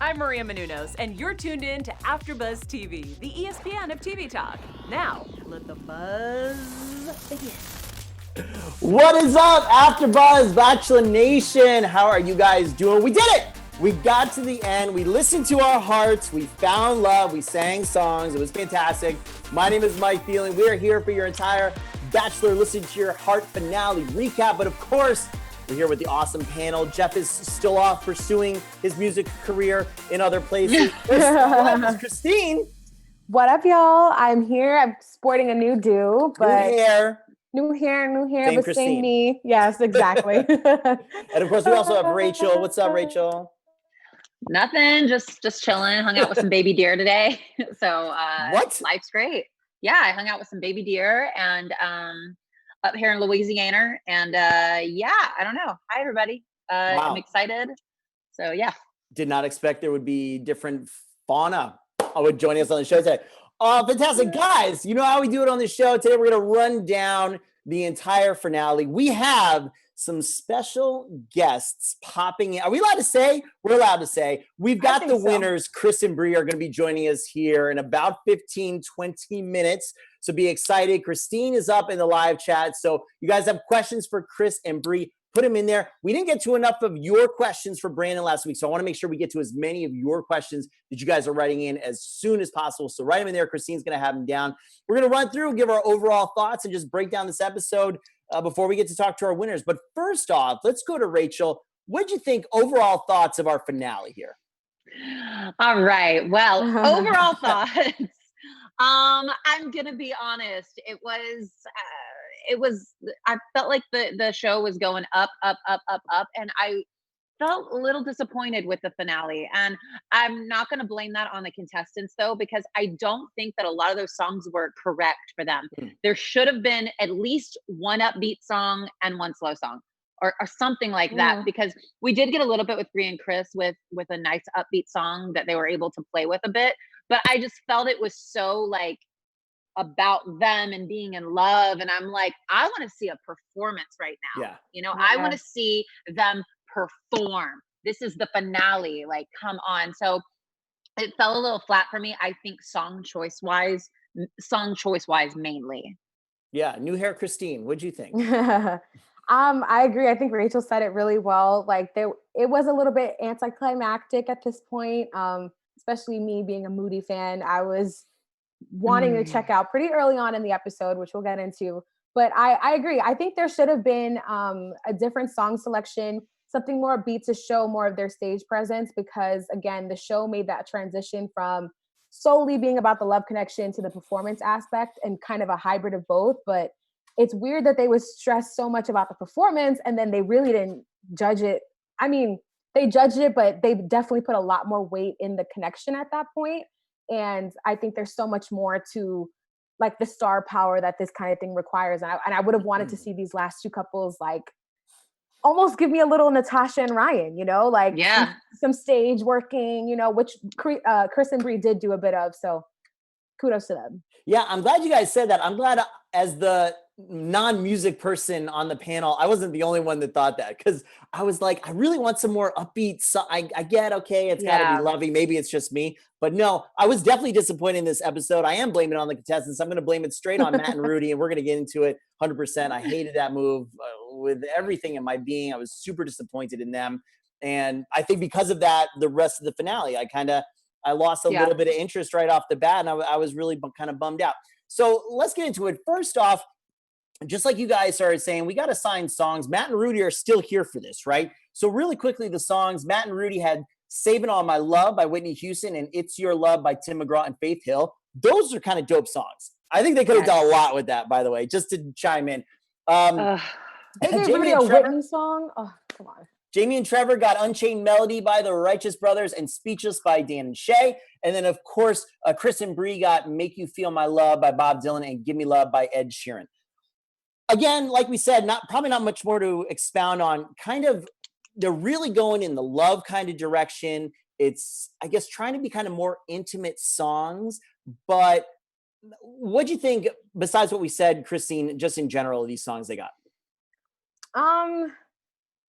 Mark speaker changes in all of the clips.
Speaker 1: I'm Maria Menounos, and you're tuned in to AfterBuzz TV, the ESPN of TV talk. Now, let the buzz begin.
Speaker 2: What is up, AfterBuzz Bachelor Nation? How are you guys doing? We did it! We got to the end. We listened to our hearts. We found love. We sang songs. It was fantastic. My name is Mike Feeling. We are here for your entire Bachelor Listen to Your Heart finale recap. But of course, we're here with the awesome panel. Jeff is still off pursuing his music career in other places. Christine.
Speaker 3: What up, y'all? I'm here. I'm sporting a new do, but
Speaker 2: New hair,
Speaker 3: same but Christine. Same me. Yes, exactly.
Speaker 2: And of course, we also have Rachel. What's up, Rachel?
Speaker 4: Nothing. Just chilling. Hung out with some baby deer today. So
Speaker 2: what? Life's
Speaker 4: great. Yeah, I hung out with some baby deer and up here in Louisiana. And yeah, I don't know. Hi, everybody. Wow. I'm excited. So yeah.
Speaker 2: Did not expect there would be different fauna joining us on the show today. Fantastic. Guys, you know how we do it on the show. Today we're going to run down the entire finale. We have some special guests popping in. Are we allowed to say? We're allowed to say. We've got the winners. Chris and Bree are going to be joining us here in about 15, 20 minutes. So be excited. Christine is up in the live chat. So you guys have questions for Chris and Bree, put them in there. We didn't get to enough of your questions for Brandon last week, so I want to make sure we get to as many of your questions that you guys are writing in as soon as possible. So write them in there. Christine's going to have them down. We're going to run through, give our overall thoughts, and just break down this episode before we get to talk to our winners. But first off, let's go to Rachel. What did you think overall thoughts of our finale here?
Speaker 4: All right. Well, overall thoughts. I'm going to be honest. It was, I felt like the show was going up, and I felt a little disappointed with the finale. And I'm not going to blame that on the contestants, though, because I don't think that a lot of those songs were correct for them. There should have been at least one upbeat song and one slow song, or something like that, because we did get a little bit with Bree and Chris with a nice upbeat song that they were able to play with a bit. But I just felt it was so like about them and being in love. And I'm like, I want to see a performance right now.
Speaker 2: Yeah.
Speaker 4: You know, I want to see them perform. This is the finale. Like, come on. So it fell a little flat for me. I think song choice wise mainly.
Speaker 2: Yeah. New hair, Christine. What'd you think?
Speaker 3: I agree. I think Rachel said it really well. Like it was a little bit anticlimactic at this point. Especially me being a Moody fan. I was wanting to check out pretty early on in the episode, which we'll get into. But I agree. I think there should have been a different song selection, something more upbeat to show more of their stage presence, because again, the show made that transition from solely being about the love connection to the performance aspect and kind of a hybrid of both. But it's weird that they would stress so much about the performance and then they really didn't judge it. I mean, they judged it, but they definitely put a lot more weight in the connection at that point. And I think there's so much more to like the star power that this kind of thing requires. And I would have wanted to see these last two couples like almost give me a little Natasha and Ryan, you know, like some stage working, you know, which Chris and Bree did do a bit of. So kudos to them.
Speaker 2: Yeah, I'm glad you guys said that. I'm glad as the non-music person on the panel, I wasn't the only one that thought that, because I was like, I really want some more upbeat. So I get, okay, it's got to be loving. Maybe it's just me. But no, I was definitely disappointed in this episode. I am blaming it on the contestants. I'm going to blame it straight on Matt and Rudy, and we're going to get into it 100%. I hated that move with everything in my being. I was super disappointed in them. And I think because of that, the rest of the finale, I lost a little bit of interest right off the bat, and I was really kind of bummed out. So let's get into it. First off, just like you guys started saying, we got assigned songs. Matt and Rudy are still here for this, right? So really quickly, the songs, Matt and Rudy had Saving All My Love by Whitney Houston and It's Your Love by Tim McGraw and Faith Hill. Those are kind of dope songs. I think they could have done a lot with that, by the way, just to chime in.
Speaker 3: They gave everybody a Whitney song. Oh, come on.
Speaker 2: Jamie and Trevor got Unchained Melody by the Righteous Brothers and Speechless by Dan and Shay. And then, of course, Chris and Bree got Make You Feel My Love by Bob Dylan and Give Me Love by Ed Sheeran. Again, like we said, probably not much more to expound on. Kind of, they're really going in the love kind of direction. It's, I guess, trying to be kind of more intimate songs. But what do you think, besides what we said, Christine, just in general, of these songs they got?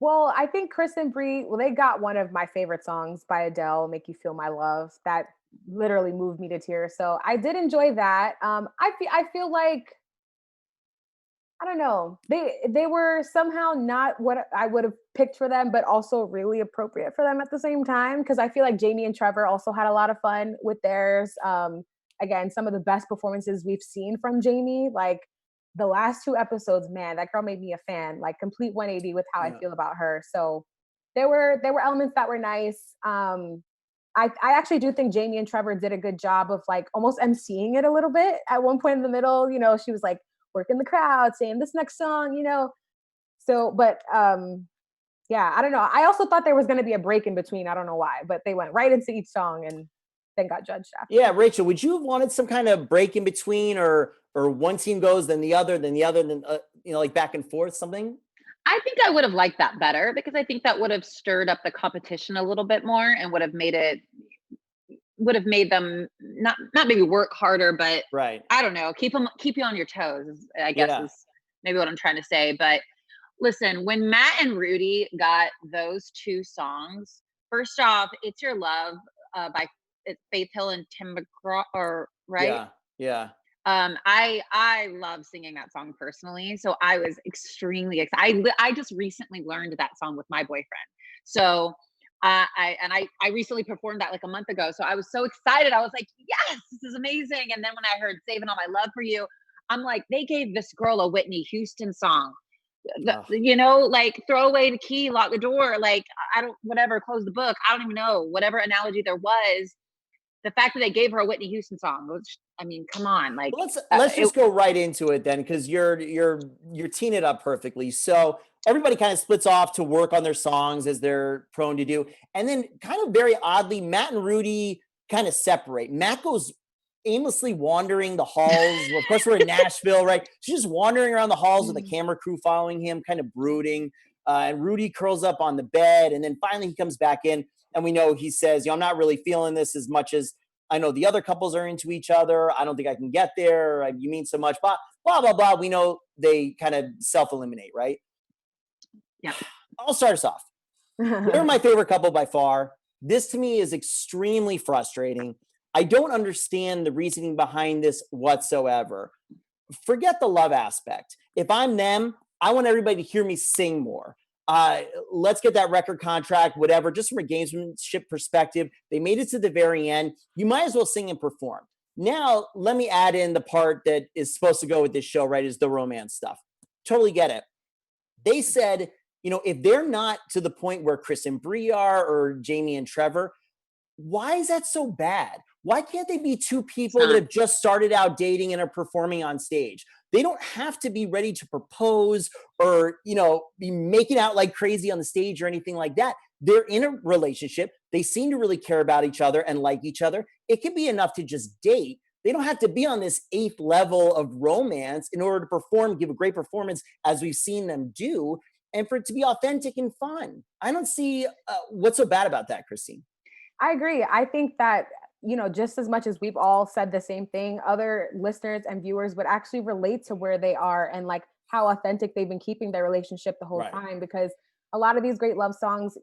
Speaker 3: Well, I think Chris and Brie, well, they got one of my favorite songs by Adele, "Make You Feel My Love." That literally moved me to tears. So I did enjoy that. I feel like I don't know. They were somehow not what I would have picked for them, but also really appropriate for them at the same time. Because I feel like Jamie and Trevor also had a lot of fun with theirs. Again, some of the best performances we've seen from Jamie, like the last two episodes, man, that girl made me a fan. Like complete 180 with how I
Speaker 2: Yeah.
Speaker 3: feel about her. So there were elements that were nice. I actually do think Jamie and Trevor did a good job of like almost emceeing it a little bit. At one point in the middle, she was like working the crowd, saying this next song. So, but yeah, I don't know. I also thought there was going to be a break in between. I don't know why, but they went right into each song and then got judged after.
Speaker 2: Yeah, Rachel, would you have wanted some kind of break in between, or one team goes, then the other, then like back and forth, something?
Speaker 4: I think I would have liked that better because I think that would have stirred up the competition a little bit more and would have made them not maybe work harder, but
Speaker 2: Right.
Speaker 4: I don't know, keep you on your toes, I guess
Speaker 2: Yeah.
Speaker 4: is maybe what I'm trying to say. But listen, when Matt and Rudy got those two songs, first off, "It's Your Love" by it's Faith Hill and Tim McGraw, or right?
Speaker 2: Yeah. Yeah.
Speaker 4: I love singing that song personally, so I was extremely excited. I just recently learned that song with my boyfriend, so I recently performed that like a month ago, so I was so excited. I was like, yes, this is amazing. And then when I heard "Saving All My Love for You," I'm like, they gave this girl a Whitney Houston song.
Speaker 2: Ugh.
Speaker 4: Like throw away the key, lock the door, like I don't, whatever, close the book. I don't even know, whatever analogy there was, the fact that they gave her a Whitney Houston song, which, I mean, come on, like
Speaker 2: Well, let's
Speaker 4: it,
Speaker 2: just go right into it then, because you're teeing it up perfectly. So everybody kind of splits off to work on their songs as they're prone to do, and then kind of very oddly, Matt and Rudy kind of separate. Matt goes aimlessly wandering the halls. Well, of course, we're in Nashville, right? She's just wandering around the halls with a camera crew following him, kind of brooding. And Rudy curls up on the bed, and then finally he comes back in, and we know he says, "I'm not really feeling this as much as I know the other couples are into each other. I don't think I can get there. You mean so much, blah, blah, blah, blah." We know they kind of self-eliminate, right?
Speaker 4: yeah.
Speaker 2: I'll start us off. They're my favorite couple by far. This to me is extremely frustrating. I don't understand the reasoning behind this whatsoever. Forget the love aspect. If I'm them, I want everybody to hear me sing more. Let's get that record contract, whatever, just from a gamesmanship perspective. They made it to the very end. You might as well sing and perform. Now, let me add in the part that is supposed to go with this show, right? Is the romance stuff. Totally get it. They said, if they're not to the point where Chris and Brie are, or Jamie and Trevor, why is that so bad? Why can't they be two people that have just started out dating and are performing on stage? They don't have to be ready to propose or, be making out like crazy on the stage or anything like that. They're in a relationship. They seem to really care about each other and like each other. It can be enough to just date. They don't have to be on this 8th level of romance in order to perform, give a great performance as we've seen them do, and for it to be authentic and fun. I don't see what's so bad about that, Christine.
Speaker 3: I agree. I think that, just as much as we've all said the same thing, other listeners and viewers would actually relate to where they are and like how authentic they've been keeping their relationship the whole
Speaker 2: Right.
Speaker 3: time. Because a lot of these great love songs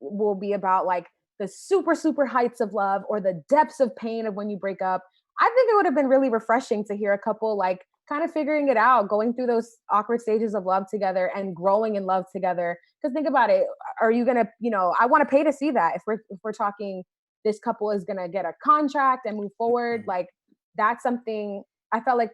Speaker 3: will be about like the super, super heights of love or the depths of pain of when you break up. I think it would have been really refreshing to hear a couple like kind of figuring it out, going through those awkward stages of love together and growing in love together. Because think about it, are you gonna, I want to pay to see that. If we're talking, this couple is gonna get a contract and move forward, like that's something I felt like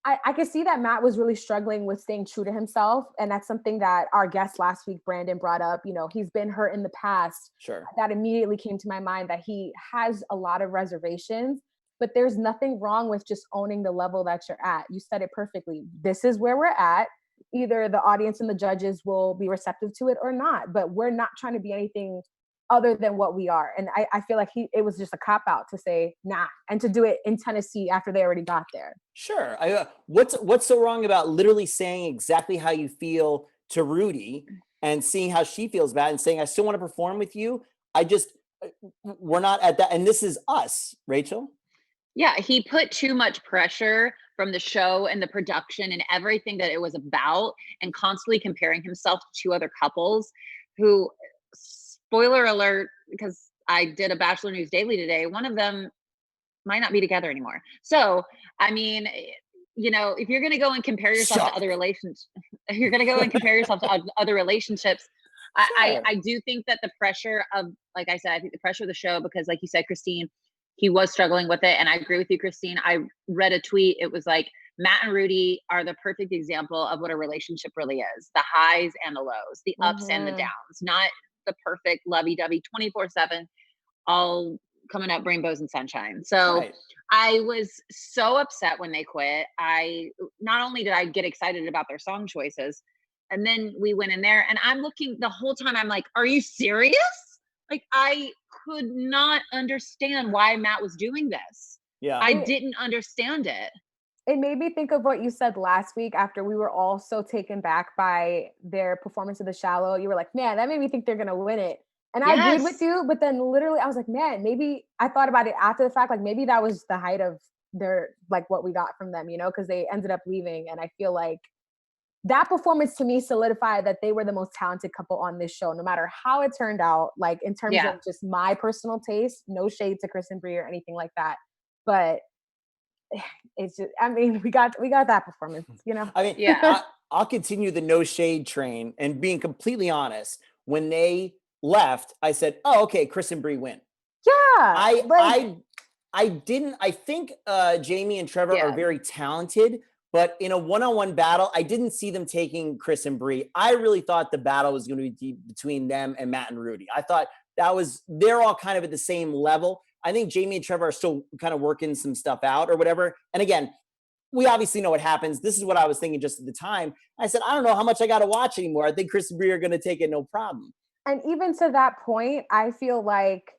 Speaker 3: I could see that Matt was really struggling with staying true to himself. And that's something that our guest last week, Brandon, brought up. He's been hurt in the past.
Speaker 2: Sure.
Speaker 3: That immediately came to my mind that he has a lot of reservations, but there's nothing wrong with just owning the level that you're at. You said it perfectly. This is where we're at. Either the audience and the judges will be receptive to it or not, but we're not trying to be anything other than what we are. And I feel like it was just a cop out to say nah, and to do it in Tennessee after they already got there.
Speaker 2: Sure. What's so wrong about literally saying exactly how you feel to Rudy and seeing how she feels about it and saying, "I still want to perform with you. We're not at that." And this is us, Rachel.
Speaker 4: Yeah, he put too much pressure from the show and the production and everything that it was about, and constantly comparing himself to two other couples who, spoiler alert, because I did a Bachelor News Daily today, one of them might not be together anymore. So, I mean, if you're going to go and compare yourself to
Speaker 2: Shock.
Speaker 4: other relationships, if you're going to go and compare yourself to other relationships,
Speaker 2: Sure.
Speaker 4: I do think that the pressure of, like I said, I think the pressure of the show, because like you said, Christine, he was struggling with it. And I agree with you, Christine. I read a tweet. It was like, Matt and Rudy are the perfect example of what a relationship really is. The highs and the lows, the ups and the downs, not the perfect lovey-dovey 24/7, all coming up rainbows and sunshine. So
Speaker 2: Right.
Speaker 4: I was so upset when they quit. Not only did I get excited about their song choices, and then we went in there and I'm looking the whole time, I'm like, are you serious? Like, I could not understand why Matt was doing this.
Speaker 2: Yeah.
Speaker 4: I didn't understand it.
Speaker 3: It made me think of what you said last week after we were all so taken back by their performance of The Shallow. You were like, man, that made me think they're going to win it. And I agreed with
Speaker 4: Yes.
Speaker 3: you, but then literally I was like, man, maybe I thought about it after the fact, like maybe that was the height of their, like what we got from them, because they ended up leaving. And I feel like that performance to me solidified that they were the most talented couple on this show, no matter how it turned out, like in terms
Speaker 4: Yeah.
Speaker 3: of just my personal taste, no shade to Chris and Brie or anything like that. But it's just, I mean, we got that performance,
Speaker 2: I mean,
Speaker 4: Yeah.
Speaker 2: I'll continue the no shade train, and being completely honest, when they left, I said, oh, okay, Chris and Brie win.
Speaker 3: Yeah.
Speaker 2: I didn't, I think Jamie and Trevor are
Speaker 4: Yeah.
Speaker 2: very talented, but in a one-on-one battle, I didn't see them taking Chris and Brie. I really thought the battle was going to be between them and Matt and Rudy. I thought they're all kind of at the same level. I think Jamie and Trevor are still kind of working some stuff out or whatever. And again, we obviously know what happens. This is what I was thinking just at the time. I said, I don't know how much I got to watch anymore. I think Chris and Brie are going to take it no problem.
Speaker 3: And even to that point, I feel like,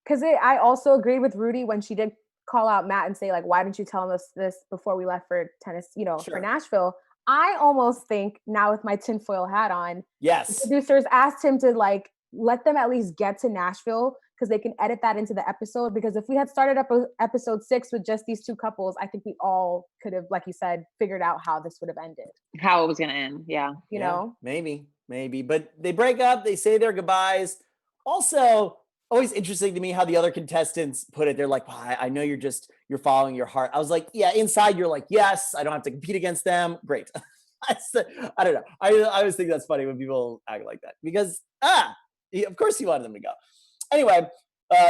Speaker 3: because I also agree with Rudy when she did call out Matt and say, like, why didn't you tell us this before we left for Tennessee, for
Speaker 2: Sure.
Speaker 3: Nashville? I almost think now with my tinfoil hat on, the
Speaker 2: Yes.
Speaker 3: producers asked him to like let them at least get to Nashville because they can edit that into the episode. Because if we had started up episode 6 with just these two couples, I think we all could have, like you said, figured out how this would have ended.
Speaker 4: How it was going to end. Yeah.
Speaker 3: You know?
Speaker 2: Maybe. But they break up. They say their goodbyes. Also, always interesting to me how the other contestants put it. They're like, well, I know you're following your heart. I was like, yeah, inside you're like, yes, I don't have to compete against them. Great. I don't know. I always think that's funny when people act like that because, of course he wanted them to go. Anyway,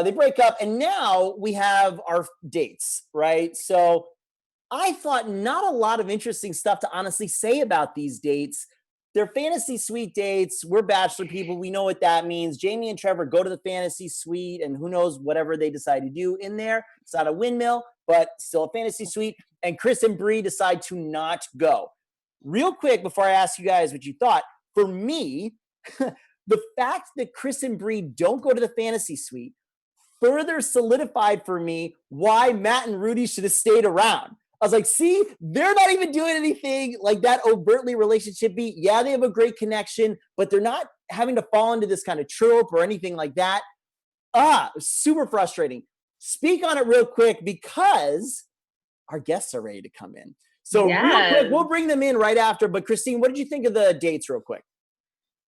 Speaker 2: they break up and now we have our dates, right? So I thought not a lot of interesting stuff to honestly say about these dates. They're fantasy suite dates. We're Bachelor people. We know what that means. Jamie and Trevor go to the fantasy suite and who knows whatever they decide to do in there. It's not a windmill, but still a fantasy suite. And Chris and Brie decide to not go. Real quick, before I ask you guys what you thought, for me, the fact that Chris and Brie don't go to the fantasy suite further solidified for me why Matt and Rudy should have stayed around. I was like, see, they're not even doing anything like that overtly relationship-y. Yeah, they have a great connection, but they're not having to fall into this kind of trope or anything like that. Super frustrating. Speak on it real quick because our guests are ready to come in. So real quick, we'll bring them in right after. But Christine, what did you think of the dates real quick?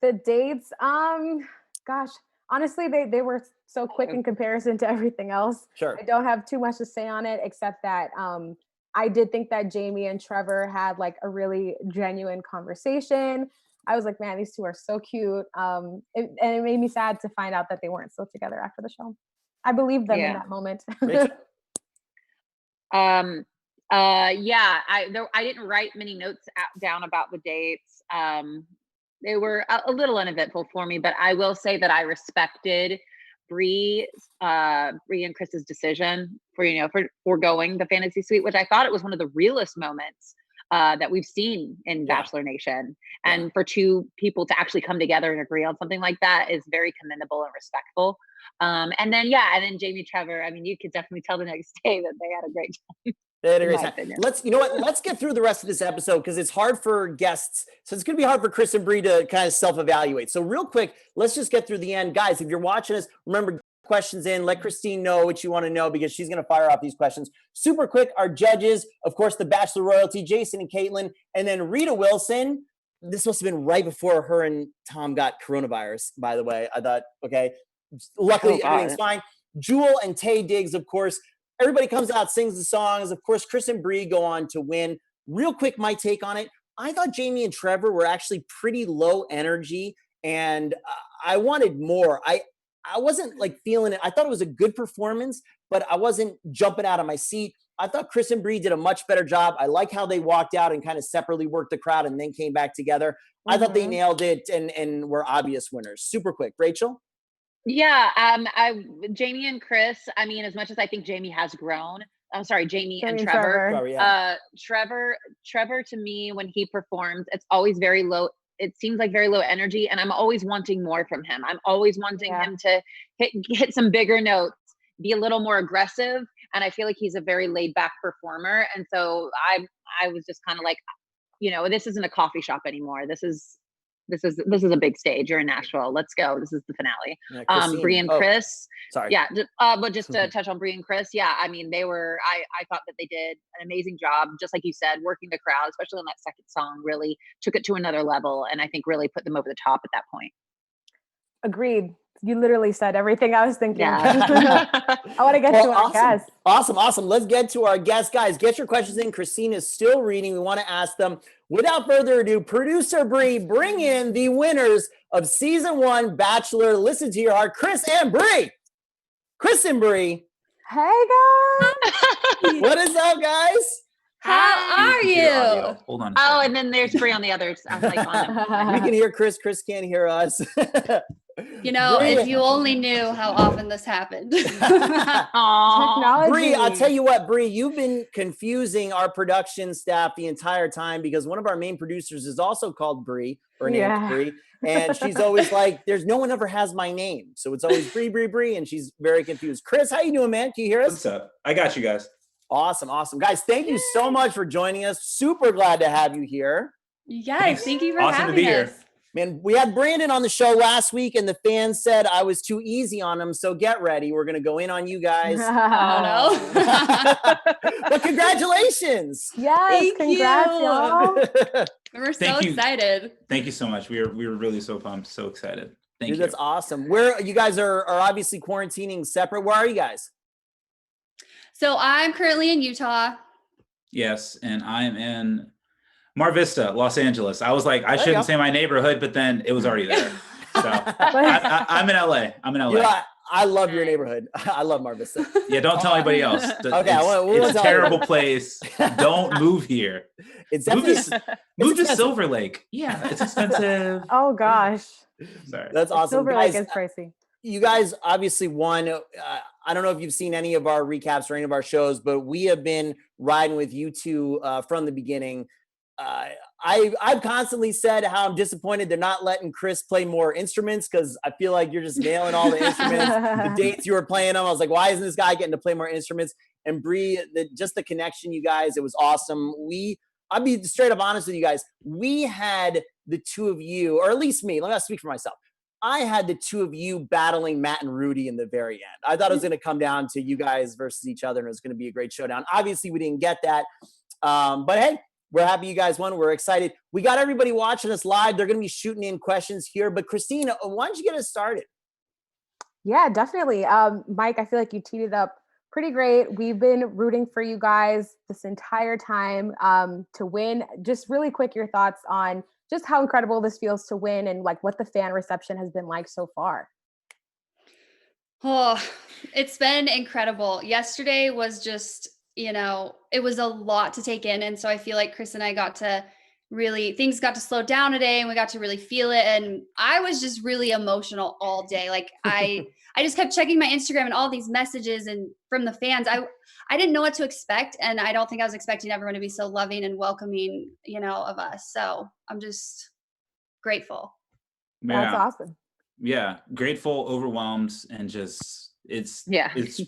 Speaker 3: The dates, gosh, honestly, they were so quick in comparison to everything else.
Speaker 2: Sure.
Speaker 3: I don't have too much to say on it, except that I did think that Jamie and Trevor had like a really genuine conversation. I was like, man, these two are so cute. And it made me sad to find out that they weren't still together after the show. I believed them in that moment.
Speaker 4: I didn't write many notes down about the dates. They were a little uneventful for me, but I will say that I respected Brie and Chris's decision for foregoing the fantasy suite, which I thought it was one of the realest moments that we've seen in Bachelor Nation. And for two people to actually come together and agree on something like that is very commendable and respectful. And then Jamie Trevor, I mean, you could definitely tell the next day that they had a great time.
Speaker 2: Let's get through the rest of this episode because it's hard for guests. So it's going to be hard for Chris and Brie to kind of self-evaluate. So real quick, let's just get through the end. Guys, if you're watching us, remember, questions in. Let Christine know what you want to know because she's going to fire off these questions. Super quick, our judges, of course, the Bachelor royalty, Jason and Caitlin, and then Rita Wilson. This must have been right before her and Tom got coronavirus, by the way. I thought, okay. Luckily, everything's fine. Jewel and Tay Diggs, of course. Everybody comes out, sings the songs. Of course, Chris and Bree go on to win. Real quick, my take on it. I thought Jamie and Trevor were actually pretty low energy, and I wanted more. I wasn't like feeling it. I thought it was a good performance, but I wasn't jumping out of my seat. I thought Chris and Bree did a much better job. I like how they walked out and kind of separately worked the crowd and then came back together. I thought they nailed it and were obvious winners. Super quick. Rachel?
Speaker 4: Yeah, Jamie and Chris, I mean, as much as I think Jamie has grown, I'm sorry, Jamie and Trevor.
Speaker 2: Trevor, yeah.
Speaker 4: Trevor to me, when he performs, it's always very low. It seems like very low energy, and I'm always wanting more from him. I'm always wanting him to hit some bigger notes, be a little more aggressive. And I feel like he's a very laid back performer. And so I was just kind of like, this isn't a coffee shop anymore. This is a big stage. You're in Nashville. Let's go. This is the finale.
Speaker 2: Yeah,
Speaker 4: Bree and Chris.
Speaker 2: Sorry.
Speaker 4: Yeah. But just to touch on Bree and Chris. Yeah. I mean, I thought that they did an amazing job. Just like you said, working the crowd, especially on that second song, really took it to another level. And I think really put them over the top at that point.
Speaker 3: Agreed. You literally said everything I was thinking.
Speaker 4: Yeah.
Speaker 3: I want to get to our guests.
Speaker 2: Awesome. Let's get to our guests. Guys, get your questions in. Christine is still reading. We want to ask them. Without further ado, producer Bree, bring in the winners of season 1 Bachelor. Listen to your heart. Chris and Bree. Chris and Bree.
Speaker 3: Hey, guys.
Speaker 2: What is up, guys?
Speaker 5: How are you?
Speaker 6: Hold on.
Speaker 4: Oh, and then there's Bree on the other side.
Speaker 2: We can hear Chris. Chris can't hear us.
Speaker 5: If you only knew how often this happened.
Speaker 3: Technology.
Speaker 2: Bree, I'll tell you what, Bree, you've been confusing our production staff the entire time because one of our main producers is also called Bree, or named Bree, and she's always like, "There's no one ever has my name," so it's always Bree, and she's very confused. Chris, how you doing, man? Can you hear us?
Speaker 6: What's up? I got you guys.
Speaker 2: Awesome, guys. Thank you so much for joining us. Super glad to have you here.
Speaker 5: Yes, thank you for
Speaker 6: Awesome
Speaker 5: having
Speaker 6: to be
Speaker 5: us.
Speaker 6: here.
Speaker 2: Man, we had Brandon on the show last week, and the fans said I was too easy on him. So get ready. We're going to go in on you guys.
Speaker 5: Oh, no.
Speaker 2: But congratulations.
Speaker 3: Yes, congrats, y'all.
Speaker 5: We're so excited.
Speaker 6: Thank you so much. We were really so pumped, so excited. Thank you.
Speaker 2: That's awesome. Where you guys are obviously quarantining separate. Where are you guys?
Speaker 5: So I'm currently in Utah.
Speaker 6: Yes, and I am in Mar Vista, Los Angeles. I was like, I shouldn't say my neighborhood, but then it was already there. So I'm in LA.
Speaker 2: I love your neighborhood. I love Mar Vista.
Speaker 6: Yeah, don't tell anybody else.
Speaker 2: Okay,
Speaker 6: it's a terrible place. Don't move here.
Speaker 2: It's
Speaker 6: move to Silver Lake. Yeah, it's expensive.
Speaker 3: Oh gosh.
Speaker 6: Sorry.
Speaker 2: That's awesome.
Speaker 3: Silver Lake is pricey.
Speaker 2: You guys obviously won. I don't know if you've seen any of our recaps or any of our shows, but we have been riding with you two from the beginning. I've constantly said how I'm disappointed they're not letting Chris play more instruments because I feel like you're just nailing all the instruments. The dates you were playing them, I was like, why isn't this guy getting to play more instruments? And Bree, just the connection, you guys, it was awesome. I'll be straight up honest with you guys. We had the two of you, or at least me, let me speak for myself. I had the two of you battling Matt and Rudy in the very end. I thought it was going to come down to you guys versus each other, and it was going to be a great showdown. Obviously, we didn't get that. But hey, we're happy you guys won. We're excited. We got everybody watching us live. They're going to be shooting in questions here. But Christina, why don't you get us started?
Speaker 3: Yeah, definitely. Mike, I feel like you teed it up pretty great. We've been rooting for you guys this entire time to win. Just really quick, your thoughts on just how incredible this feels to win and like what the fan reception has been like so far.
Speaker 5: Oh, it's been incredible. Yesterday was just, it was a lot to take in. And so I feel like Chris and I things got to slow down today and we got to really feel it. And I was just really emotional all day. Like I just kept checking my Instagram and all these messages and from the fans. I didn't know what to expect. And I don't think I was expecting everyone to be so loving and welcoming, of us. So I'm just grateful.
Speaker 3: That's awesome.
Speaker 6: Yeah. Grateful, overwhelmed, and just, it's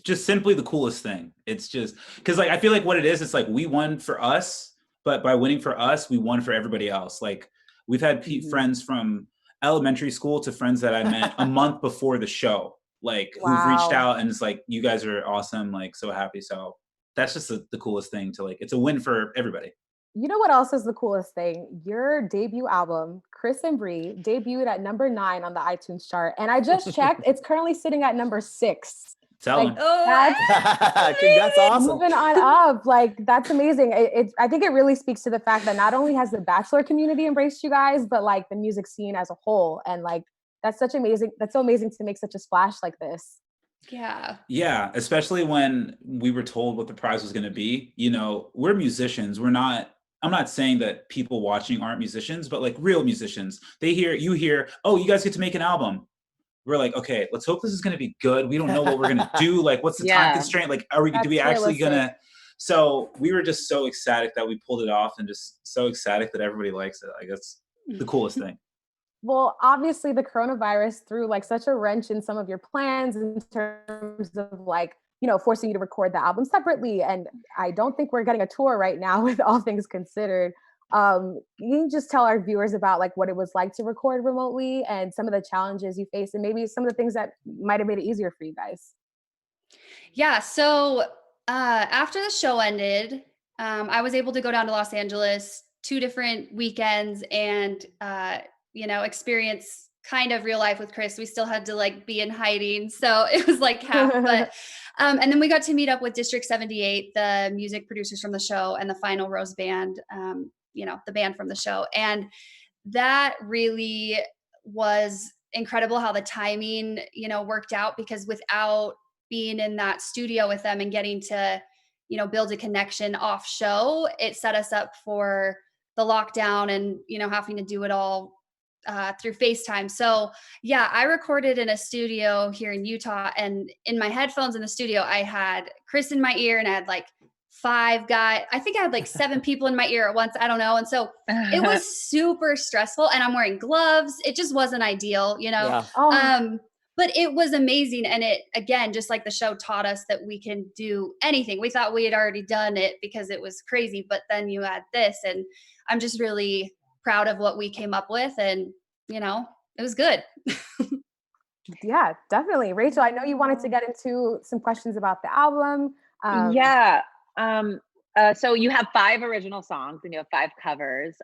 Speaker 6: just simply the coolest thing. It's just, cause like, I feel like what it is, it's like we won for us, but by winning for us, we won for everybody else. Like we've had friends from elementary school to friends that I met a month before the show. like who've reached out and it's like, you guys are awesome, like so happy. So that's just the coolest thing to like, it's a win for everybody.
Speaker 3: You know what else is the coolest thing? Your debut album, Chris and Bree, debuted at number 9 on the iTunes chart. And I just checked, it's currently sitting at number 6.
Speaker 6: Like,
Speaker 2: that's awesome.
Speaker 3: Moving on up, like that's amazing. I think it really speaks to the fact that not only has the Bachelor community embraced you guys, but like the music scene as a whole. And like, that's so amazing to make such a splash like this.
Speaker 6: Yeah, especially when we were told what the prize was going to be. You know, we're musicians. I'm not saying that people watching aren't musicians, but like real musicians, you hear, oh, you guys get to make an album. We're like, okay, let's hope this is going to be good. We don't know what we're going to do. Like, what's the time constraint? Like, do we actually going to? So we were just so ecstatic that we pulled it off and just so ecstatic that everybody likes it. Like, that's the coolest thing.
Speaker 3: Well, obviously the coronavirus threw like such a wrench in some of your plans in terms of like, you know, forcing you to record the album separately. And I don't think we're getting a tour right now with all things considered. Can you just tell our viewers about like what it was like to record remotely and some of the challenges you faced and maybe some of the things that might have made it easier for you guys?
Speaker 5: Yeah. So after the show ended, I was able to go down to Los Angeles 2 different weekends and, you know, experience kind of real life with Chris. We still had to like be in hiding. So it was like half, but, and then we got to meet up with District 78, the music producers from the show, and the Final Rose Band, you know, the band from the show. And that really was incredible how the timing, you know, worked out, because without being in that studio with them and getting to, you know, build a connection off show, it set us up for the lockdown and, you know, having to do it all through FaceTime. So yeah, I recorded in a studio here in Utah, and in my headphones in the studio, I had Chris in my ear and I had like 5 guys. I think I had like 7 people in my ear at once. I don't know. And so it was super stressful, and I'm wearing gloves. It just wasn't ideal, you know? Yeah. But it was amazing. And it, again, just like the show taught us that we can do anything. We thought we had already done it because it was crazy, but then you add this, and I'm just really proud of what we came up with, and you know, it was good.
Speaker 3: Yeah, definitely. Rachel, I know you wanted to get into some questions about the album.
Speaker 4: So you have 5 original songs and you have 5 covers.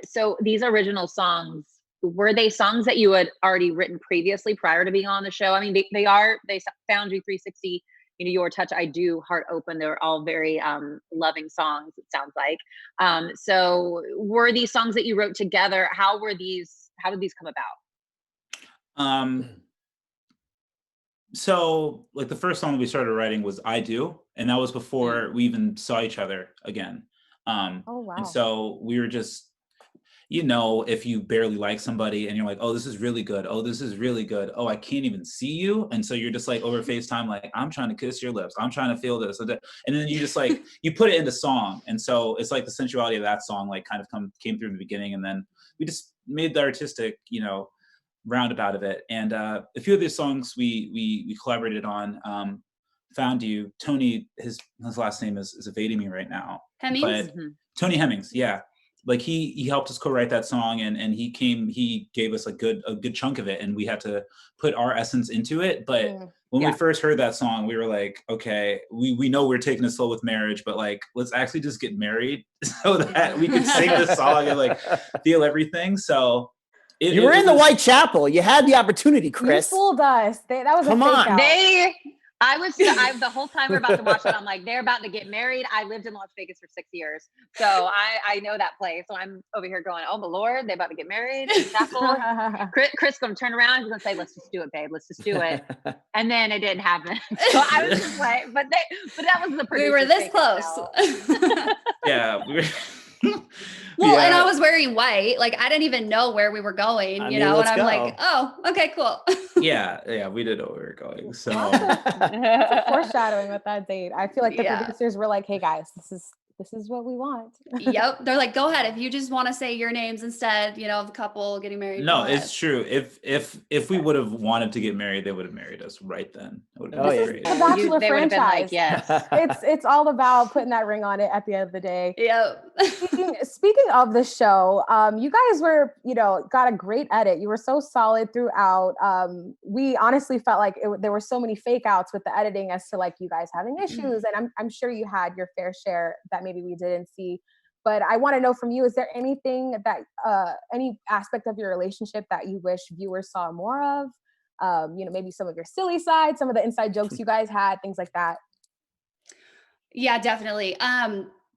Speaker 4: So these original songs, were they songs that you had already written previously prior to being on the show? I mean, they Found You 360, you know, Your Touch, I Do, Heart Open, they're all very loving songs, it sounds like. So were these songs that you wrote together? How did these come about?
Speaker 6: So like the first song that we started writing was I Do, and that was before we even saw each other again. Oh, wow. And so we were just, you know, if you barely like somebody and you're like, oh, this is really good. Oh, this is really good. Oh, I can't even see you. And so you're just like over FaceTime, like, I'm trying to kiss your lips. I'm trying to feel this. And then you just like, you put it into song. And so it's like the sensuality of that song, like kind of came through in the beginning. And then we just made the artistic, you know, roundabout of it. And a few of these songs we collaborated on. Found You, Tony, his last name is evading me right now.
Speaker 5: Hemmings?
Speaker 6: But Tony Hemmings, yeah. Like he helped us co-write that song, and he gave us a good chunk of it, and we had to put our essence into it. But when we first heard that song, we were like, okay, we know we're taking it slow with marriage, but like, let's actually just get married so that we can sing this song and like feel everything. So
Speaker 2: you were in the Whitechapel. You had the opportunity, Chris.
Speaker 3: You fooled us. That was
Speaker 2: Come on.
Speaker 4: I the whole time we're about to watch it, I'm like, they're about to get married. I lived in Las Vegas for 6 years, so I know that place. So I'm over here going, oh my Lord, they're about to get married. Chris gonna turn around. He's gonna say, let's just do it, babe. Let's just do it. And then it didn't happen. So I was just like, but that was the
Speaker 5: we were this close.
Speaker 6: Yeah.
Speaker 5: Well, and I was wearing white. Like I didn't even know where we were going, you know, and I'm like, oh, okay, cool.
Speaker 6: Yeah, we did know where we were going. So
Speaker 3: foreshadowing with that date. I feel like the producers were like, hey guys, this is what we want.
Speaker 5: Yep. They're like, go ahead. If you just want to say your names instead, of the couple getting married.
Speaker 6: No, it's true. If we would have wanted to get married, they would have married us right then. It would have been great.
Speaker 3: The Bachelor
Speaker 4: They would have been like,
Speaker 3: franchise.
Speaker 4: yes.
Speaker 3: It's all about putting that ring on it at the end of the day.
Speaker 5: Yep.
Speaker 3: Speaking of the show, you guys were, got a great edit. You were so solid throughout. We honestly felt like there were so many fake outs with the editing as to like you guys having issues. And I'm sure you had your fair share that maybe we didn't see. But I want to know from you, is there anything that, any aspect of your relationship that you wish viewers saw more of? Maybe some of your silly side, some of the inside jokes you guys had, things like that.
Speaker 5: Yeah, definitely.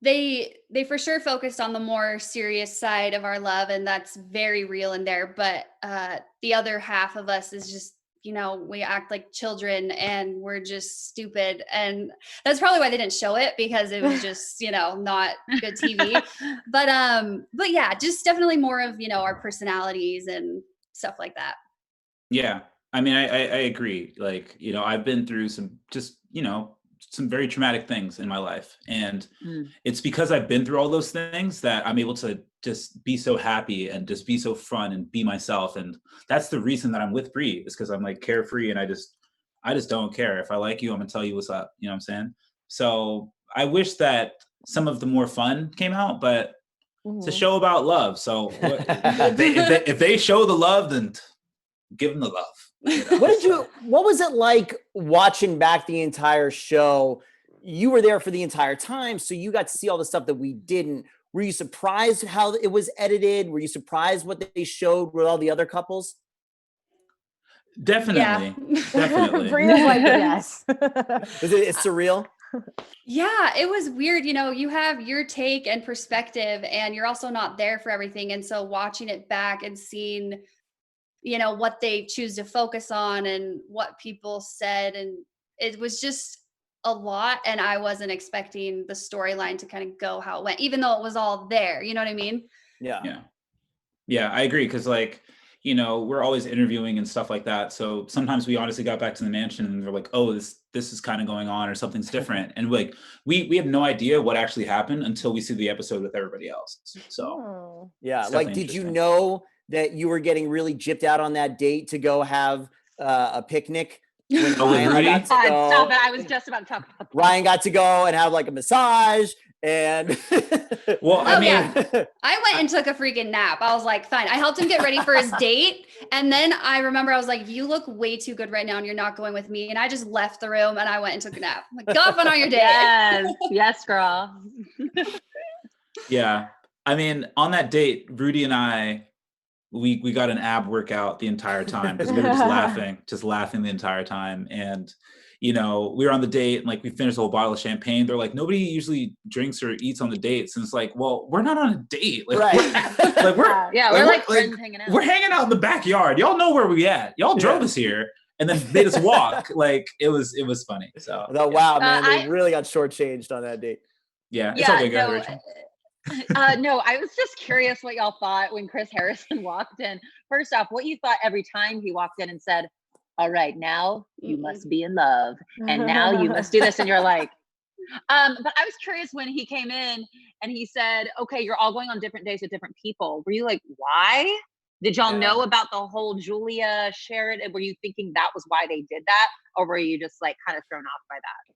Speaker 5: They for sure focused on the more serious side of our love, and that's very real in there. But the other half of us is just, we act like children and we're just stupid. And that's probably why they didn't show it, because it was just, not good TV. But yeah, just definitely more of, our personalities and stuff like that.
Speaker 6: Yeah. I mean, I agree. Like, I've been through some very traumatic things in my life. And it's because I've been through all those things that I'm able to just be so happy and just be so fun and be myself. And that's the reason that I'm with Bree, is because I'm like carefree and I just don't care. If I like you, I'm gonna tell you what's up. You know what I'm saying? So I wish that some of the more fun came out, but it's a show about love. So if they show the love, then give them the love.
Speaker 2: What was it like watching back the entire show? You were there for the entire time, so you got to see all the stuff that we didn't. Were you surprised how it was edited? Were you surprised what they showed with all the other couples?
Speaker 6: Definitely.
Speaker 5: Yeah.
Speaker 6: Definitely.
Speaker 3: Bria's like, yes.
Speaker 2: It's surreal?
Speaker 5: Yeah, it was weird. You have your take and perspective, and you're also not there for everything. And so watching it back and seeing what they choose to focus on and what people said. And it was just a lot. And I wasn't expecting the storyline to kind of go how it went, even though it was all there. You know what I mean?
Speaker 2: Yeah.
Speaker 6: Yeah, I agree. Cause we're always interviewing and stuff like that. So sometimes we honestly got back to the mansion and they're like, oh, this is kind of going on or something's different. And like, we have no idea what actually happened until we see the episode with everybody else. So
Speaker 2: yeah. Like, did you know that you were getting really gypped out on that date to go have a picnic? When Ryan got to go,
Speaker 4: stop it. I was just about to talk about that.
Speaker 2: Ryan got to go and have like a massage and
Speaker 6: well, I mean,
Speaker 5: I went and took a freaking nap. I was like, fine. I helped him get ready for his date. And then I remember I was like, you look way too good right now and you're not going with me. And I just left the room and I went and took a nap. I'm like, go off on your date.
Speaker 4: Yes, girl.
Speaker 6: Yeah. I mean, on that date, Rudy and I, we got an ab workout the entire time because we were just laughing the entire time. And, we were on the date and like we finished a whole bottle of champagne. They're like, nobody usually drinks or eats on the dates. And it's like, well, we're not on a date. Like,
Speaker 2: right.
Speaker 4: we're like friends hanging out.
Speaker 6: We're hanging out in the backyard. Y'all know where we at. Y'all drove us here and then made us walk. Like it was funny. So
Speaker 2: wow, man, they really got shortchanged on that date.
Speaker 6: Yeah. It's okay, go ahead, Rachel.
Speaker 4: No, I was just curious what y'all thought when Chris Harrison walked in. First off, what you thought every time he walked in and said, all right, now you must be in love. And now you must do this. And you're like, but I was curious when he came in and he said, okay, you're all going on different days with different people. Were you like, why? Did y'all know about the whole Julia Sheridan? Were you thinking that was why they did that? Or were you just like kind of thrown off by that?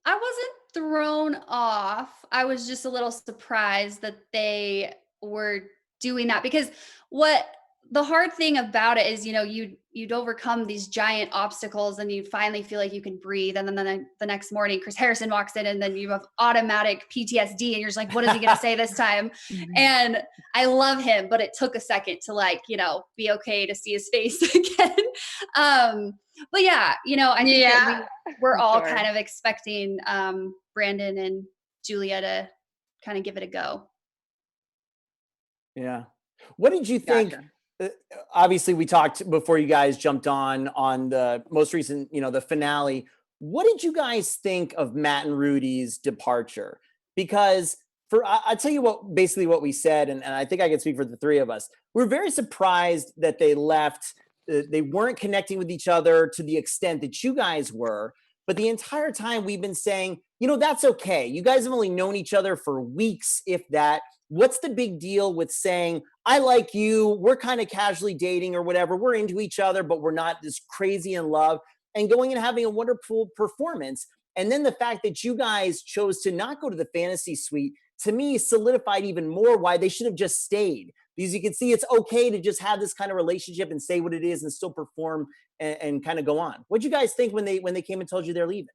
Speaker 5: I wasn't thrown off. I was just a little surprised that they were doing that, because the hard thing about it is, you'd overcome these giant obstacles and you finally feel like you can breathe. And then the next morning, Chris Harrison walks in and then you have automatic PTSD and you're just like, what is he going to say this time? And I love him, but it took a second to be okay to see his face again. But yeah, I think that we're all kind of expecting Brandon and Julia to kind of give it a go.
Speaker 2: Yeah. What did you think? Gotcha. Obviously, we talked before you guys jumped on the most recent, the finale. What did you guys think of Matt and Rudy's departure? Because I'll tell you basically what we said, and I think I can speak for the three of us. We're very surprised that they left. They weren't connecting with each other to the extent that you guys were. But the entire time we've been saying, that's okay. You guys have only known each other for weeks, if that. What's the big deal with saying, I like you, we're kind of casually dating or whatever, we're into each other, but we're not this crazy in love, and going and having a wonderful performance. And then the fact that you guys chose to not go to the fantasy suite, to me, solidified even more why they should have just stayed. Because you can see it's okay to just have this kind of relationship and say what it is and still perform and kind of go on. What'd you guys think when they came and told you they're leaving?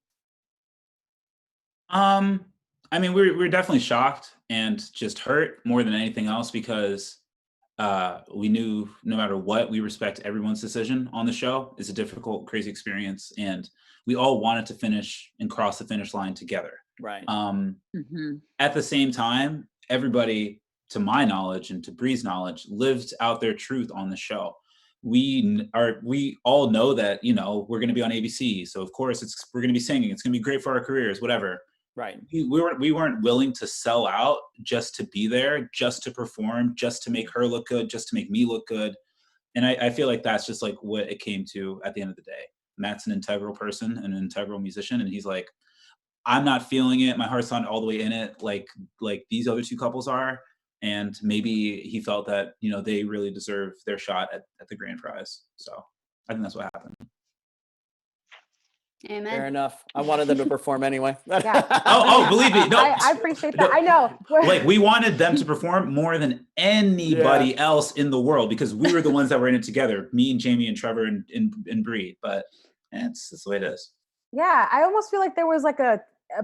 Speaker 6: I mean, we're definitely shocked and just hurt more than anything else, because we knew no matter what, we respect everyone's decision on the show. It's a difficult, crazy experience, and we all wanted to finish and cross the finish line together.
Speaker 2: Right.
Speaker 6: At the same time, everybody, to my knowledge and to Bree's knowledge, lived out their truth on the show. We all know that, we're going to be on ABC. So of course we're going to be singing. It's going to be great for our careers, whatever.
Speaker 2: Right.
Speaker 6: We weren't willing to sell out just to be there, just to perform, just to make her look good, just to make me look good. And I feel like that's just like what it came to at the end of the day. Matt's an integral person, an integral musician. And he's like, I'm not feeling it. My heart's not all the way in it. Like these other two couples are. And maybe he felt that, they really deserve their shot at the grand prize. So I think that's what happened.
Speaker 5: Amen.
Speaker 2: Fair enough. I wanted them to perform anyway.
Speaker 3: Yeah.
Speaker 6: Oh, believe me. No,
Speaker 3: I appreciate that. I know.
Speaker 6: Like, we wanted them to perform more than anybody else in the world, because we were the ones that were in it together. Me and Jamie and Trevor and Bree. But it's the way it is.
Speaker 3: Yeah. I almost feel like there was like a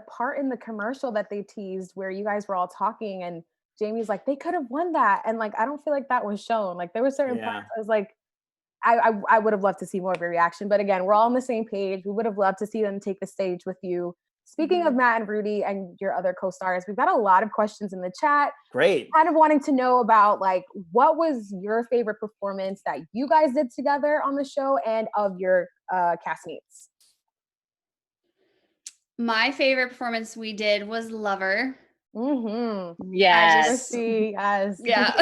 Speaker 3: part in the commercial that they teased where you guys were all talking and Jamie's like, they could have won that. And like, I don't feel like that was shown. Like there were certain parts I was like, I would have loved to see more of a reaction. But again, we're all on the same page. We would have loved to see them take the stage with you. Speaking of Matt and Rudy and your other co-stars, we've got a lot of questions in the chat.
Speaker 2: Great.
Speaker 3: Kind of wanting to know about like, what was your favorite performance that you guys did together on the show and of your castmates?
Speaker 5: My favorite performance we did was Lover.
Speaker 4: Yes.
Speaker 3: Yes.
Speaker 5: Yeah.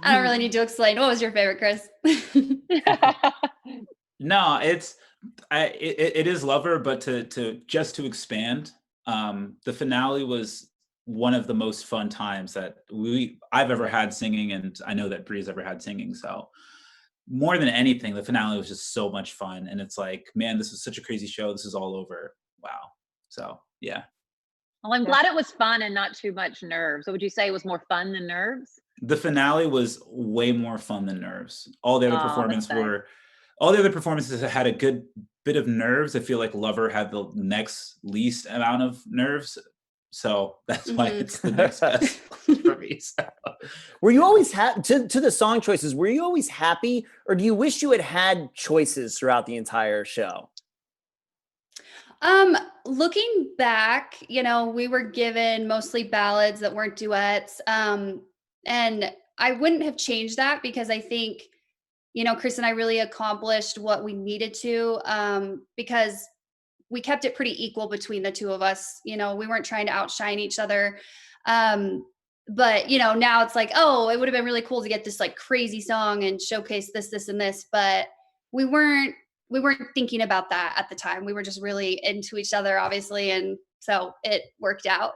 Speaker 5: I don't really need to explain. What was your favorite, Chris?
Speaker 6: No, it is Lover, but to expand, the finale was one of the most fun times that I've ever had singing, and I know that Bree's ever had singing. So more than anything, the finale was just so much fun, and it's like, man, this was such a crazy show. This is all over. Wow. So yeah.
Speaker 4: Well, I'm glad it was fun and not too much nerves. So would you say it was more fun than nerves?
Speaker 6: The finale was way more fun than nerves. All the other performances had a good bit of nerves. I feel like Lover had the next least amount of nerves. So that's why it's the next best for me. So.
Speaker 2: Were you always to the song choices, were you always happy, or do you wish you had choices throughout the entire show?
Speaker 5: Looking back, we were given mostly ballads that weren't duets. And I wouldn't have changed that, because I think, Chris and I really accomplished what we needed to, because we kept it pretty equal between the two of us. We weren't trying to outshine each other. But, now it's like, oh, it would have been really cool to get this like crazy song and showcase this, and this, but we weren't thinking about that at the time. We were just really into each other, obviously. And so it worked out.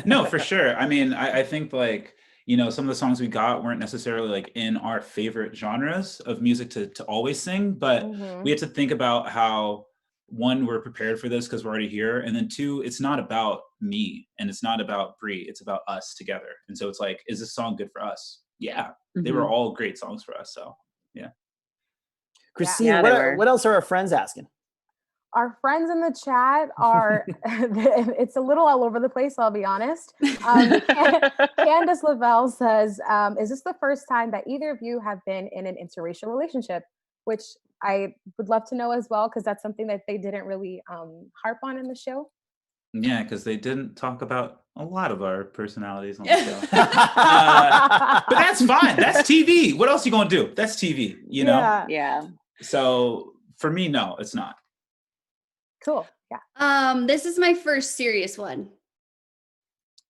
Speaker 6: No, for sure. I mean, I think like, some of the songs we got weren't necessarily like in our favorite genres of music to always sing, but we had to think about how, one, we're prepared for this because we're already here. And then two, it's not about me and it's not about Bree. It's about us together. And so it's like, is this song good for us? Yeah. They were all great songs for us. So yeah.
Speaker 2: Christine, what else are our friends asking?
Speaker 3: Our friends in the chat are, it's a little all over the place, I'll be honest. Candace Lavelle says, is this the first time that either of you have been in an interracial relationship? Which I would love to know as well, because that's something that they didn't really harp on in the show.
Speaker 6: Yeah, because they didn't talk about a lot of our personalities on the show. But that's fine. That's TV. What else are you going to do? That's TV,
Speaker 4: Yeah.
Speaker 6: So for me, no, it's not.
Speaker 3: Cool. Yeah.
Speaker 5: This is my first serious one.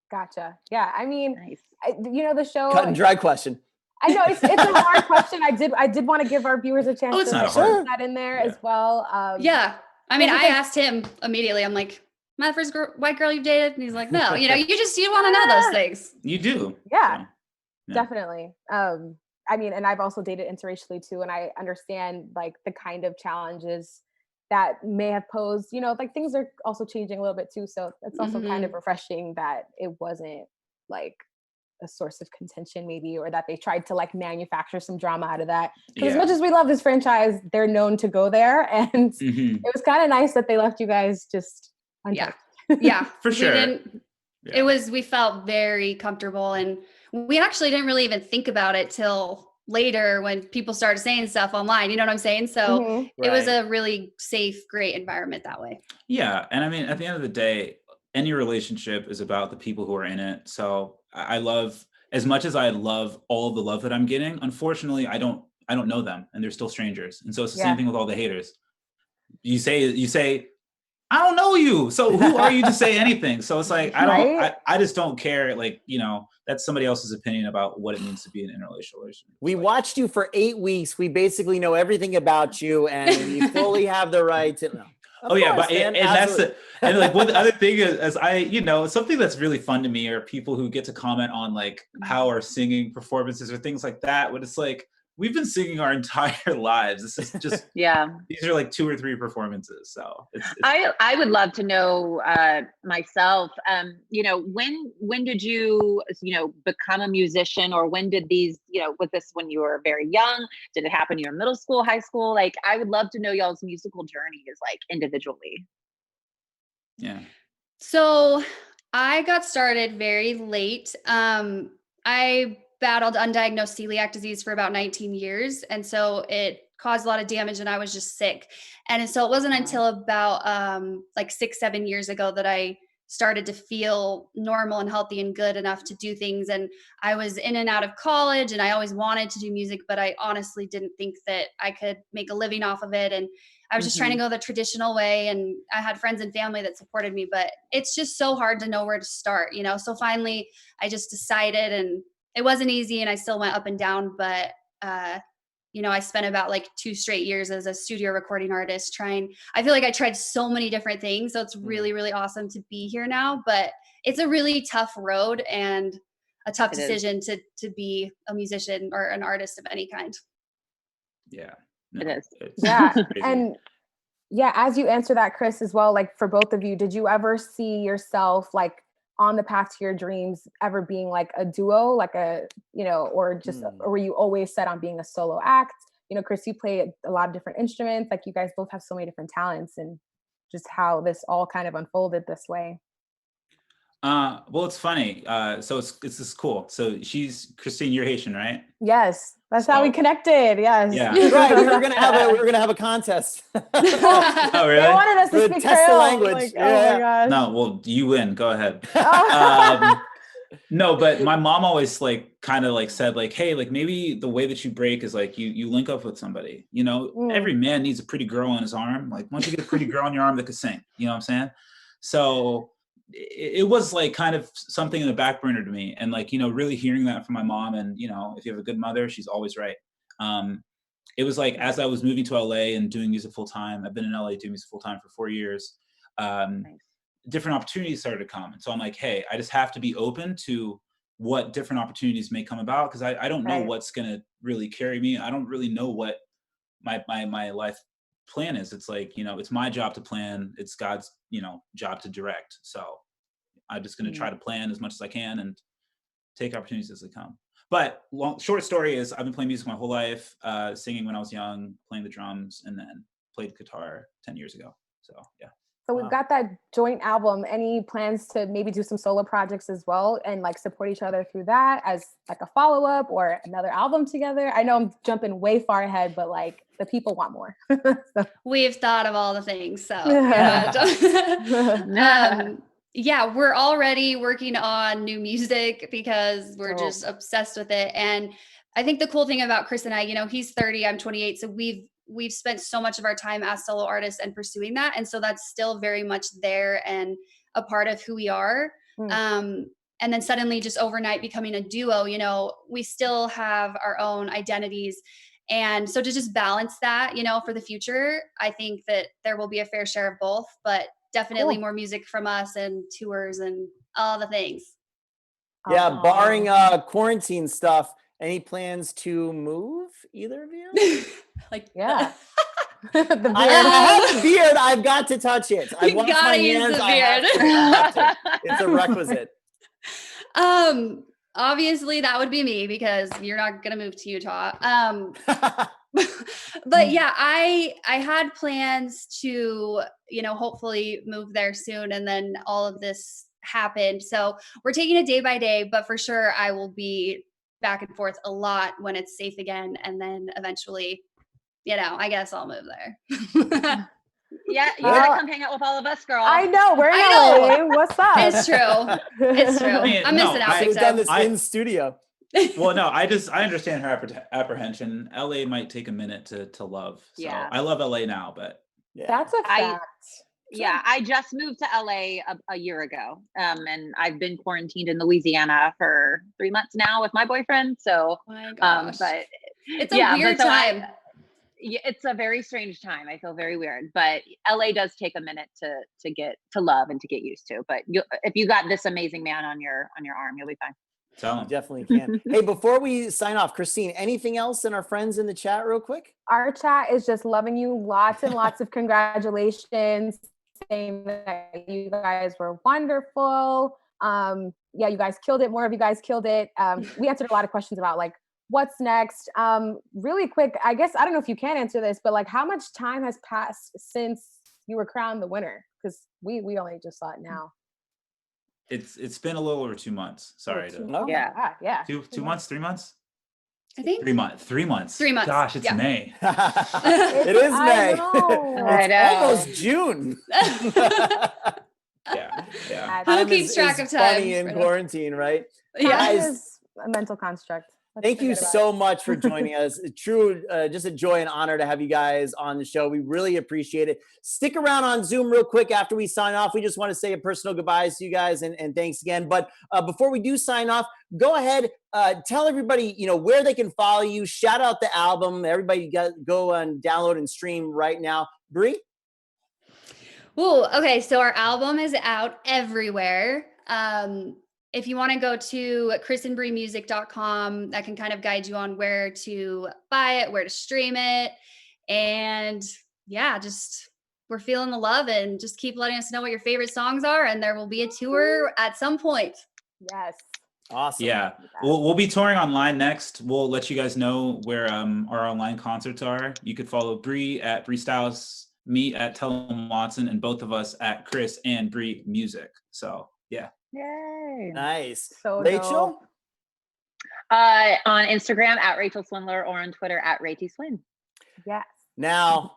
Speaker 3: Gotcha. Yeah. I mean,
Speaker 4: nice.
Speaker 3: The show.
Speaker 2: Cut and dry question.
Speaker 3: I know it's a hard question. I did want to give our viewers a chance
Speaker 6: to
Speaker 3: put that in there as well.
Speaker 5: Yeah. I mean, I asked him immediately. I'm like, "Am I the first white girl you've dated?" And he's like, "No." You know, you want to know those things.
Speaker 6: You do.
Speaker 3: Yeah,
Speaker 6: So, yeah.
Speaker 3: definitely. I mean, and I've also dated interracially too, and I understand like the kind of challenges that may have posed. You know, like things are also changing a little bit too, so it's also kind of refreshing that it wasn't like a source of contention maybe, or that they tried to like manufacture some drama out of that. Because as much as we love this franchise, they're known to go there, and it was kind of nice that they left you guys just untouched.
Speaker 5: Yeah,
Speaker 6: for sure.
Speaker 5: We felt very comfortable, and we actually didn't really even think about it till later when people started saying stuff online, you know what I'm saying? So it was a really safe, great environment that way.
Speaker 6: Yeah. And I mean, at the end of the day, any relationship is about the people who are in it. So I love, as much as I love all of the love that I'm getting, unfortunately, I don't know them, and they're still strangers. And so it's the same thing with all the haters. You say, I don't know you. So who are you to say anything? So it's like, I just don't care. Like, you know, that's somebody else's opinion about what it means to be in an interracial relationship.
Speaker 2: We watched you for 8 weeks. We basically know everything about you, and we fully have the right to know.
Speaker 6: And like one other thing is you know, something that's really fun to me are people who get to comment on like how our singing performances or things like that. When it's like, we've been singing our entire lives. This is just these are like 2 or 3 performances. So
Speaker 4: I would love to know myself. You know, when did you become a musician, or when did these, you know, was this when you were very young? Did it happen in your middle school, high school? Like, I would love to know y'all's musical journeys, like individually.
Speaker 6: Yeah.
Speaker 5: So I got started very late. I battled undiagnosed celiac disease for about 19 years. And so it caused a lot of damage, and I was just sick. And so it wasn't until about like 6-7 years ago that I started to feel normal and healthy and good enough to do things. And I was in and out of college, and I always wanted to do music, but I honestly didn't think that I could make a living off of it. And I was just trying to go the traditional way, and I had friends and family that supported me, but it's just so hard to know where to start, you know? So finally I just decided, and it wasn't easy, and I still went up and down, but you know, I spent about like 2 straight years as a studio recording artist I feel like I tried so many different things. So it's really, really awesome to be here now, but it's a really tough road and a tough decision to be a musician or an artist of any kind.
Speaker 6: Yeah.
Speaker 4: It is.
Speaker 3: And as you answer that, Chris, as well, like for both of you, did you ever see yourself like on the path to your dreams ever being like a duo, like a, you know, or just, or were you always set on being a solo act? You know, Chris, you play a lot of different instruments, like you guys both have so many different talents, and just how this all kind of unfolded this way.
Speaker 6: Well, it's funny. So this is cool. So Christine, you're Haitian, right?
Speaker 3: Yes. That's how we connected. Yes.
Speaker 6: Yeah.
Speaker 2: Right. We were gonna have a contest.
Speaker 6: Oh, really?
Speaker 3: They wanted us to speak
Speaker 2: test the language.
Speaker 3: Like, oh my gosh.
Speaker 6: No, well, you win. Go ahead. No, but my mom always like kind of like said like, hey, like maybe the way that you break is like you link up with somebody. You know, every man needs a pretty girl on his arm. Like once you get a pretty girl on your arm that could sing, you know what I'm saying? So it was like kind of something in the back burner to me, and like, you know, really hearing that from my mom, and you know, if you have a good mother, she's always right. It was like, as I was moving to LA and doing music full time, I've been in LA doing music full time for 4 years. Different opportunities started to come, and so I'm like, hey, I just have to be open to what different opportunities may come about, because I don't know what's gonna really carry me. I don't really know what my life plan is. It's like, you know, it's my job to plan, it's God's, you know, job to direct. So I'm just going to try to plan as much as I can and take opportunities as they come. But short story is, I've been playing music my whole life, singing when I was young, playing the drums, and then played guitar 10 years ago. So yeah.
Speaker 3: So we've got that joint album. Any plans to maybe do some solo projects as well, and like support each other through that as like a follow-up or another album together? I know I'm jumping way far ahead, but like the people want more. So.
Speaker 5: We've thought of all the things. So yeah, we're already working on new music because we're just obsessed with it. And I think the cool thing about Chris and I, you know, he's 30, I'm 28. So we've spent so much of our time as solo artists and pursuing that. And so that's still very much there and a part of who we are. And then suddenly just overnight becoming a duo, you know, we still have our own identities. And so to just balance that, you know, for the future, I think that there will be a fair share of both, but definitely more music from us and tours and all the things.
Speaker 2: Yeah, barring quarantine stuff, any plans to move, either of you?
Speaker 5: Like,
Speaker 3: Yeah. The beard.
Speaker 2: I have a beard. I've got to touch it. I
Speaker 5: You
Speaker 2: wash
Speaker 5: gotta
Speaker 2: my
Speaker 5: use
Speaker 2: hands.
Speaker 5: the
Speaker 2: I have to. It's a requisite.
Speaker 5: Obviously that would be me because you're not gonna move to Utah. But yeah, I had plans to, you know, hopefully move there soon, and then all of this happened. So we're taking it day by day, but for sure I will be back and forth a lot when it's safe again, and then eventually, you know, I guess I'll move there.
Speaker 4: Yeah, you gotta come hang out with all of us, girl.
Speaker 3: I know, we're in LA. What's up?
Speaker 5: It's true. It's true. I'm missing out.
Speaker 2: I've done this in studio.
Speaker 6: Well, no, I understand her apprehension. LA might take a minute to love. So
Speaker 4: Yeah.
Speaker 6: I love LA now, but
Speaker 3: That's a fact.
Speaker 4: Yeah, I just moved to LA a year ago. And I've been quarantined in Louisiana for 3 months now with my boyfriend. So,
Speaker 5: my gosh.
Speaker 4: but
Speaker 5: it's a weird time.
Speaker 4: It's a very strange time. I feel very weird, but LA does take a minute to get to love and to get used to. But if you got this amazing man on your arm, you'll be fine.
Speaker 6: tell him.
Speaker 2: You definitely can. Hey, before we sign off, Christine, anything else in our friends in the chat real quick?
Speaker 3: Our chat is just loving you. Lots and lots of congratulations, saying that you guys were wonderful. Yeah, you guys killed it. More of you guys killed it. We answered a lot of questions about like, what's next? Really quick, I guess, I don't know if you can answer this, but like how much time has passed since you were crowned the winner? Because we only just saw it now.
Speaker 6: It's been a little over 2 months. Sorry.
Speaker 3: Yeah.
Speaker 6: 2 months, 3 months?
Speaker 5: I think
Speaker 6: 3 months. 3 months.
Speaker 5: 3 months.
Speaker 6: Gosh, it's May.
Speaker 2: It is May.
Speaker 3: I
Speaker 2: It's almost June.
Speaker 6: Yeah.
Speaker 5: Who keeps track of time?
Speaker 2: Funny in quarantine, right?
Speaker 5: Yeah.
Speaker 3: Time is a mental construct.
Speaker 2: Thank you so much for joining us. True, just a joy and honor to have you guys on the show. We really appreciate it. Stick around on Zoom real quick after we sign off. We just want to say a personal goodbyes to you guys and thanks again. But before we do sign off, go ahead, tell everybody, you know, where they can follow you. Shout out the album. Everybody go and download and stream right now. Bree?
Speaker 5: Ooh, okay, so our album is out everywhere. If you want to go to chrisandbreemusic.com, that can kind of guide you on where to buy it, where to stream it. And yeah, just we're feeling the love, and just keep letting us know what your favorite songs are. And there will be a tour at some point.
Speaker 3: Yes.
Speaker 2: Awesome.
Speaker 6: Yeah, we'll be touring online next. We'll let you guys know where our online concerts are. You could follow Bree at Bree Styles, me at Tell 'em Watson, and both of us at Chris and Bree Music. So yeah.
Speaker 4: Yay.
Speaker 2: Nice.
Speaker 3: So
Speaker 2: Rachel?
Speaker 4: On Instagram at Rachel Swindler, or on Twitter at Rachel Swin.
Speaker 3: Yes.
Speaker 2: Now,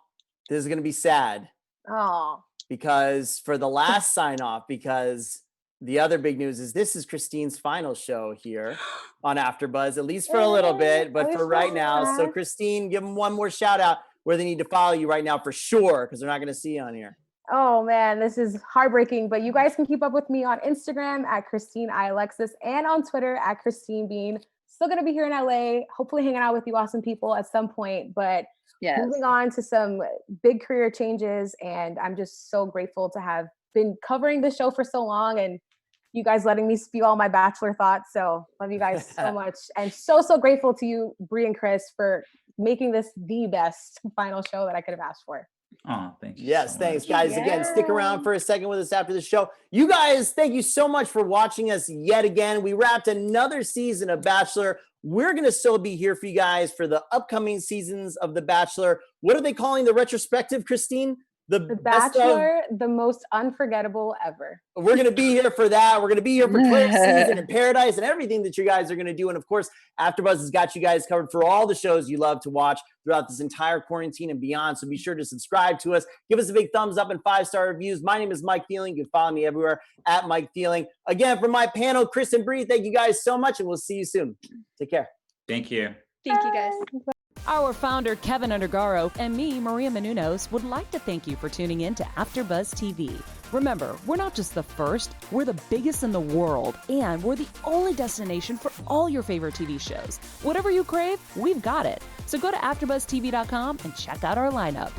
Speaker 2: this is going to be sad.
Speaker 3: Oh.
Speaker 2: Because for the last sign off, because the other big news is this is Christine's final show here on AfterBuzz, at least for a little bit, but for right now. So Christine, give them one more shout out where they need to follow you right now for sure, because they're not going to see you on here.
Speaker 3: Oh man, this is heartbreaking, but you guys can keep up with me on Instagram at Christine I Alexis and on Twitter at Christine Bean. Still gonna be here in LA, hopefully hanging out with you awesome people at some point, but moving on to some big career changes. And I'm just so grateful to have been covering the show for so long, and you guys letting me spew all my Bachelor thoughts. So love you guys so much. And so grateful to you, Bree and Chris, for making this the best final show that I could have asked for.
Speaker 6: Oh, thank you.
Speaker 2: Yes,
Speaker 6: so
Speaker 2: thanks,
Speaker 6: much.
Speaker 2: guys. Again, stick around for a second with us after the show. You guys, thank you so much for watching us yet again. We wrapped another season of Bachelor. We're going to still be here for you guys for the upcoming seasons of The Bachelor. What are they calling the retrospective, Christine? The
Speaker 3: Bachelor, the most unforgettable ever.
Speaker 2: We're going to be here for that. We're going to be here for Claire's season and Paradise and everything that you guys are going to do. And of course, AfterBuzz has got you guys covered for all the shows you love to watch throughout this entire quarantine and beyond. So be sure to subscribe to us. Give us a big thumbs up and 5-star reviews. My name is Mike Thieling. You can follow me everywhere at Mike Thieling. Again, from my panel, Chris and Bree, thank you guys so much, and we'll see you soon. Take care.
Speaker 6: Thank you.
Speaker 5: Thank you, guys.
Speaker 1: Our founder, Keven Undergaro, and me, Maria Menounos, would like to thank you for tuning in to AfterBuzz TV. Remember, we're not just the first, we're the biggest in the world, and we're the only destination for all your favorite TV shows. Whatever you crave, we've got it. So go to AfterBuzzTV.com and check out our lineup.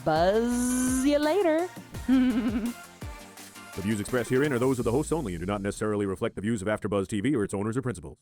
Speaker 1: Buzz you later.
Speaker 7: The views expressed herein are those of the hosts only and do not necessarily reflect the views of AfterBuzz TV or its owners or principals.